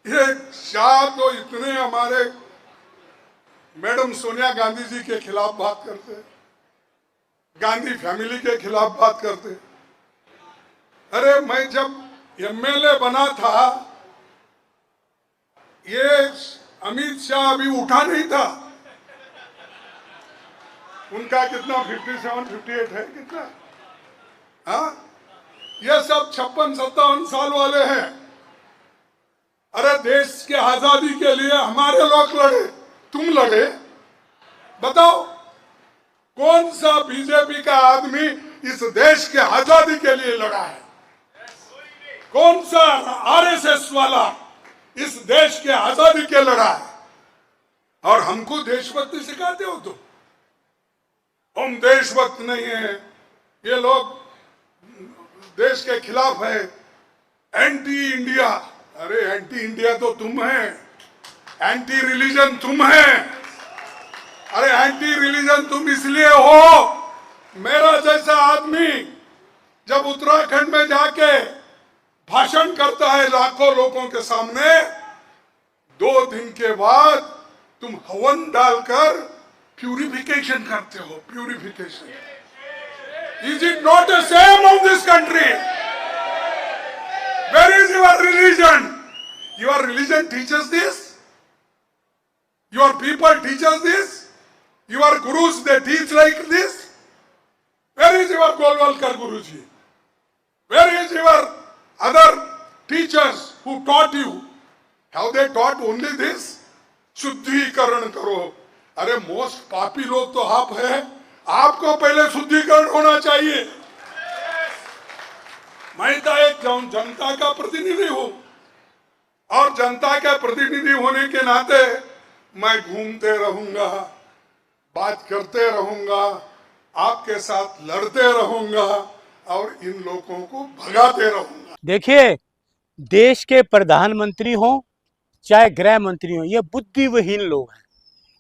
ये शाह तो इतने हमारे मैडम सोनिया गांधी जी के खिलाफ बात करते, गांधी फैमिली के खिलाफ बात करते। अरे मैं जब एमएलए बना था, ये अमित शाह अभी उठा नहीं था। उनका कितना 57, 58 है कितना? हाँ, ये सब 56, 57 साल वाले हैं। अरे देश के आजादी के लिए हमारे लोग लड़े, तुम लड़े। बताओ कौन सा बीजेपी का आदमी इस देश के आजादी के लिए लड़ा है? कौन सा आरएसएस वाला इस देश के आजादी के लड़ा है? और हमको देशभक्ति सिखाते हो तो हम देशभक्त नहीं है। ये लोग देश के खिलाफ है, एंटी इंडिया। अरे एंटी इंडिया तो तुम है, एंटी रिलीजन तुम है। अरे एंटी रिलीजन तुम इसलिए हो, मेरा जैसा आदमी जब उत्तराखंड में जाके भाषण करता है लाखों लोगों के सामने, 2 दिन के बाद तुम हवन डालकर प्यूरिफिकेशन करते हो। Purification is it not the same of this country? Where is your religion? Your religion teaches this? Your people teaches this? Your gurus, they teach like this? Where is your Golwalkar Guruji? Where is your other teachers who taught you? Have they taught only this? शुद्धिकरण करो। अरे most पापी लोग तो आप है, आपको पहले शुद्धिकरण होना चाहिए। मैं तो एक जनता का प्रतिनिधि हूं, और जनता का प्रतिनिधि होने के नाते मैं घूमते रहूंगा, बात करते रहूंगा, आपके साथ लड़ते रहूंगा और इन लोगों को भगाते रहूंगा। देखिए, देश के प्रधानमंत्री हो चाहे गृह मंत्री हो, ये बुद्धिविहीन लोग हैं।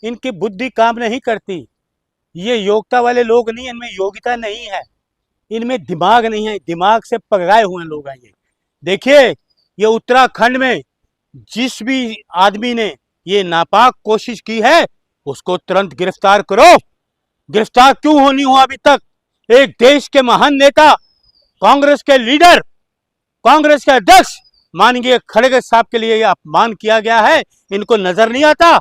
इनकी बुद्धि काम नहीं करती। ये योग्यता वाले लोग नहीं, इनमें योग्यता नहीं है, इनमें दिमाग नहीं है, दिमाग से पगलाए हुए लोग हैं ये। देखिए, ये उत्तराखंड में जिस भी आदमी ने ये नापाक कोशिश की है उसको तुरंत गिरफ्तार करो। गिरफ्तार क्यों होनी हो अभी तक? एक देश के महान नेता, कांग्रेस के लीडर, कांग्रेस के अध्यक्ष माननीय खड़गे साहब के लिए यह अपमान किया गया है। इनको नजर नहीं आता?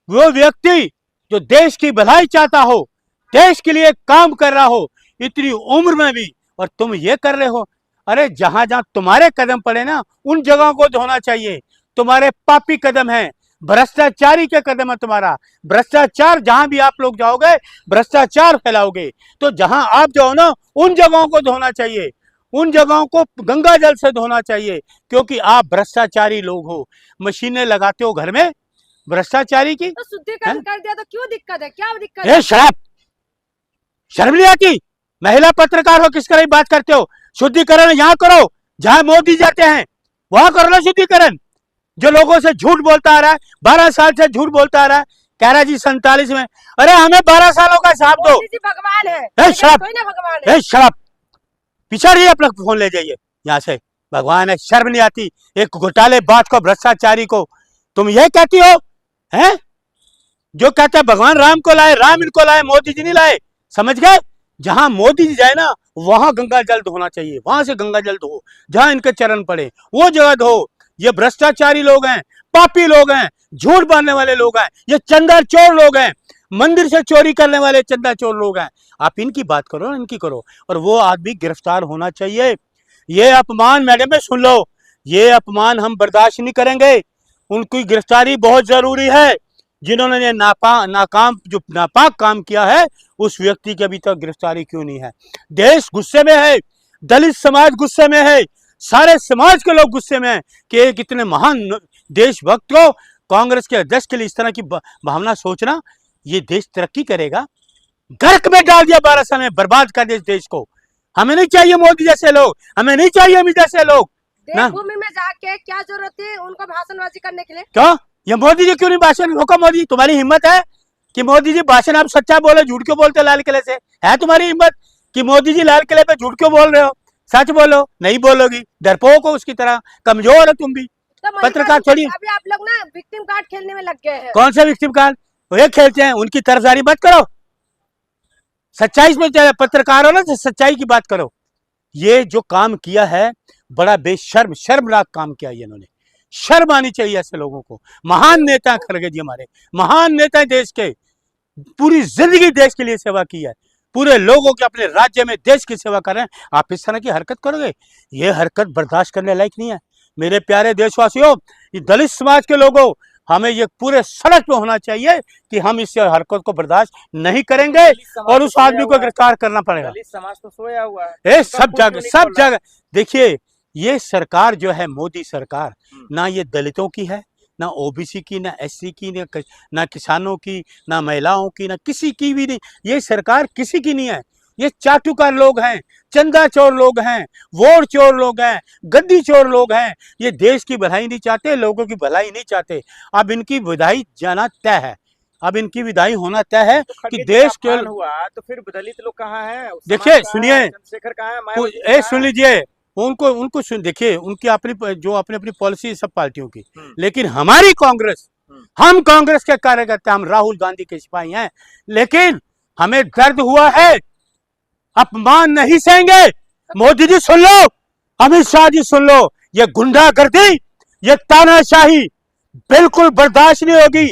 वो व्यक्ति जो देश की भलाई चाहता हो, देश के लिए काम कर रहा हो, इतनी उम्र में भी, और तुम ये कर रहे हो। अरे जहां जहां तुम्हारे कदम पड़े ना, उन जगहों को धोना चाहिए। तुम्हारे पापी कदम है, भ्रष्टाचारी के कदम है तुम्हारा। भ्रष्टाचार जहां भी आप लोग जाओगे, भ्रष्टाचार फैलाओगे। तो जहां आप जाओ ना, उन जगहों को धोना चाहिए, उन जगहों को गंगा जल से धोना चाहिए, क्योंकि आप भ्रष्टाचारी लोग हो। मशीनें लगाते हो घर में भ्रष्टाचारी की। तो शुद्धिकरण कर दिया तो क्यों दिक्कत है? क्या दिक्कत है? शर्म नहीं आती? महिला पत्रकार हो, किस तरह बात करते हो? शुद्धिकरण यहाँ करो जहां मोदी जाते हैं, वहां करो ना शुद्धिकरण। जो लोगों से झूठ बोलता आ रहा है, 12 साल से झूठ बोलता आ रहा है, कह रहा जी 47 में। अरे हमें 12 सालों का हिसाब दो। भगवान है, भगवान है। शराब पिछड़िए, अपना फोन ले जाइए यहाँ से। भगवान है, शर्म नहीं आती? एक घोटाले बात को, भ्रष्टाचारी को तुम ये कहती हो? हैं? जो कहते हैं भगवान राम को लाए, राम इनको लाए, मोदी जी नहीं लाए। समझ गए? जहां मोदी जी जाए ना, वहां गंगा जल धोना चाहिए। वहां से गंगा जल धो, जहां इनके चरण पड़े वो जगह धो। ये भ्रष्टाचारी लोग हैं, पापी लोग हैं, झूठ बोलने वाले लोग हैं, ये चंदा चोर लोग हैं, मंदिर से चोरी करने वाले चंदा चोर लोग हैं। आप इनकी बात करो, इनकी करो। और वो आदमी गिरफ्तार होना चाहिए। ये अपमान, मैडम में सुन लो, ये अपमान हम बर्दाश्त नहीं करेंगे। उनकी गिरफ्तारी बहुत जरूरी है। जिन्होंने नापाक काम किया है, उस व्यक्ति की अभी तक गिरफ्तारी क्यों नहीं है? देश गुस्से में है, दलित समाज गुस्से में है, सारे समाज के लोग गुस्से में हैं कि एक इतने महान देशभक्त को, कांग्रेस के अध्यक्ष के लिए इस तरह की भावना सोचना, ये देश तरक्की करेगा? गर्क में डाल दिया, 12 साल में बर्बाद कर दिया देश को। हमें नहीं चाहिए मोदी जैसे लोग, हमें नहीं चाहिए अमित जैसे लोग। देवभूमि में जाके क्या जरूरत है उनको भाषणबाजी करने के लिए? क्यों? ये मोदी जी क्यों नहीं भाषण? रोको मोदी, तुम्हारी हिम्मत है कि मोदी जी भाषण आप सच्चा बोले, झूठ क्यों बोलते? लाल किले से है तुम्हारी हिम्मत कि मोदी जी लाल किले पे झूठ क्यों बोल रहे हो? सच बोलो। नहीं बोलोगी, डरपोक हो उसकी तरह, कमजोर हो तुम भी। तो तो महिला पत्रकार थोड़ी, अभी आप लोग ना विक्टिम कार्ड खेलने में लग गए हैं। कौन सा विक्टिम कार्ड? वो खेलते हैं, उनकी तरफदारी मत करो। सच्चाई में पत्रकार हो ना तो सच्चाई की बात करो। ये जो काम किया है बड़ा बेशर्म शर्मनाक काम किया है इन्होंने। शर्म आनी चाहिए ऐसे लोगों को। महान नेता खड़गे जी, हमारे महान नेता देश के, पूरी जिंदगी देश के लिए सेवा की है, पूरे लोगों के अपने राज्य में देश की सेवा कर रहे हैं। आप इस तरह की हरकत करोगे, ये हरकत बर्दाश्त करने लायक नहीं है। मेरे प्यारे देशवासियों, ये दलित समाज के लोगों, हमें ये पूरे सड़क पे होना चाहिए कि हम इस हरकत को बर्दाश्त नहीं करेंगे और उस आदमी को गिरफ्तार करना पड़ेगा। दलित समाज तो सोया हुआ है, सब जगह देखिए, ये सरकार जो है मोदी सरकार, ना ये दलितों की है, ना ओबीसी की, ना एससी की, ना किसानों की, ना महिलाओं की, ना किसी की भी नहीं। ये सरकार किसी की नहीं है। ये चाटुकार लोग हैं, चंदा चोर लोग हैं, वोट चोर लोग हैं, गद्दी चोर लोग हैं। ये देश की भलाई नहीं चाहते, लोगों की भलाई नहीं चाहते। अब इनकी विदाई जाना तय है, अब इनकी विदाई होना तय है तो कि देश के हुआ तो फिर दलित लोग कहाँ हैं? देखिए सुनिए, चंद्रशेखर कहाँ है? सुन लीजिए, उनको सुन, देखिए उनकी अपनी जो अपनी पॉलिसी सब पार्टियों की, लेकिन हमारी कांग्रेस, हम कांग्रेस के कार्यकर्ता, हम राहुल गांधी के सिपाही हैं, लेकिन हमें दर्द हुआ है, अपमान नहीं सहेंगे। मोदी जी सुन लो, अमित शाह जी सुन लो, ये गुंडागर्दी, ये तानाशाही बिल्कुल बर्दाश्त नहीं होगी।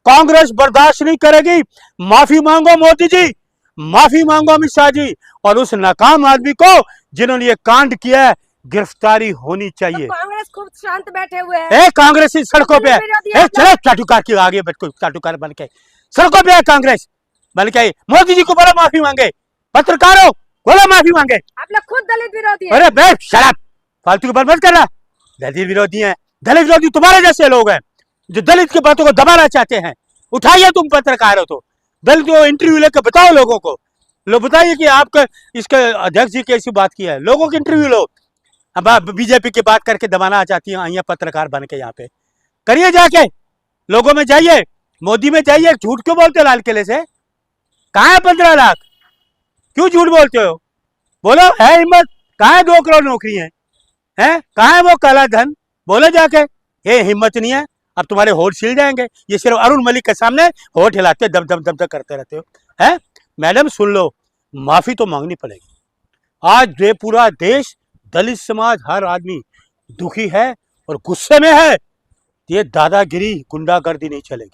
कांग्रेस बर्दाश्त नहीं करेगी। माफी मांगो मोदी जी, माफी मांगो अमित शाह जी, और उस नाकाम आदमी को जिन्होंने ये कांड किया है गिरफ्तारी होनी चाहिए। तो कांग्रेस खूब शांत बैठे हुए हैं। कांग्रेस सड़कों पे है, चलो चाटुकार की आगे चाटुकार बन के सड़कों पे है कांग्रेस बन के। मोदी जी को बोला माफी मांगे, पत्रकारों बोला माफी मांगे। आप लोग खुद दलित विरोधी हैं। अरे बैठ, शराब फालतू की बात मत करना। दलित विरोधी हैं, दलित विरोधी तुम्हारे जैसे लोग हैं जो दलित की बातों को दबाना चाहते हैं। उठाइए, तुम पत्रकार हो तो दलित को इंटरव्यू लेकर बताओ, लोगों को लो, बताइए कि आपका इसके अध्यक्ष जी कैसी बात की है। लोगों की इंटरव्यू लो। अब आप बीजेपी की बात करके दबाना चाहती हैं, आइए पत्रकार बन के यहाँ पे करिए, जाके लोगों में जाइए, मोदी में जाइए। झूठ क्यों बोलते हो? लाल किले से कहाँ है 15 लाख? क्यों झूठ बोलते हो? बोलो, है हिम्मत? कहाँ है 2 करोड़ नौकरी है? कहाँ है वो काला धन? बोलो जाके। ये हिम्मत नहीं है, अब तुम्हारे होठ छिल जाएंगे। ये सिर्फ अरुण मलिक के सामने होठ हिलाते दब दब दब दब करते रहते हो। है मैडम, सुन लो, माफी तो मांगनी पड़ेगी। आज ये पूरा देश, दलित समाज, हर आदमी दुखी है और गुस्से में है। ये दादागिरी, गुंडागर्दी नहीं चलेगी।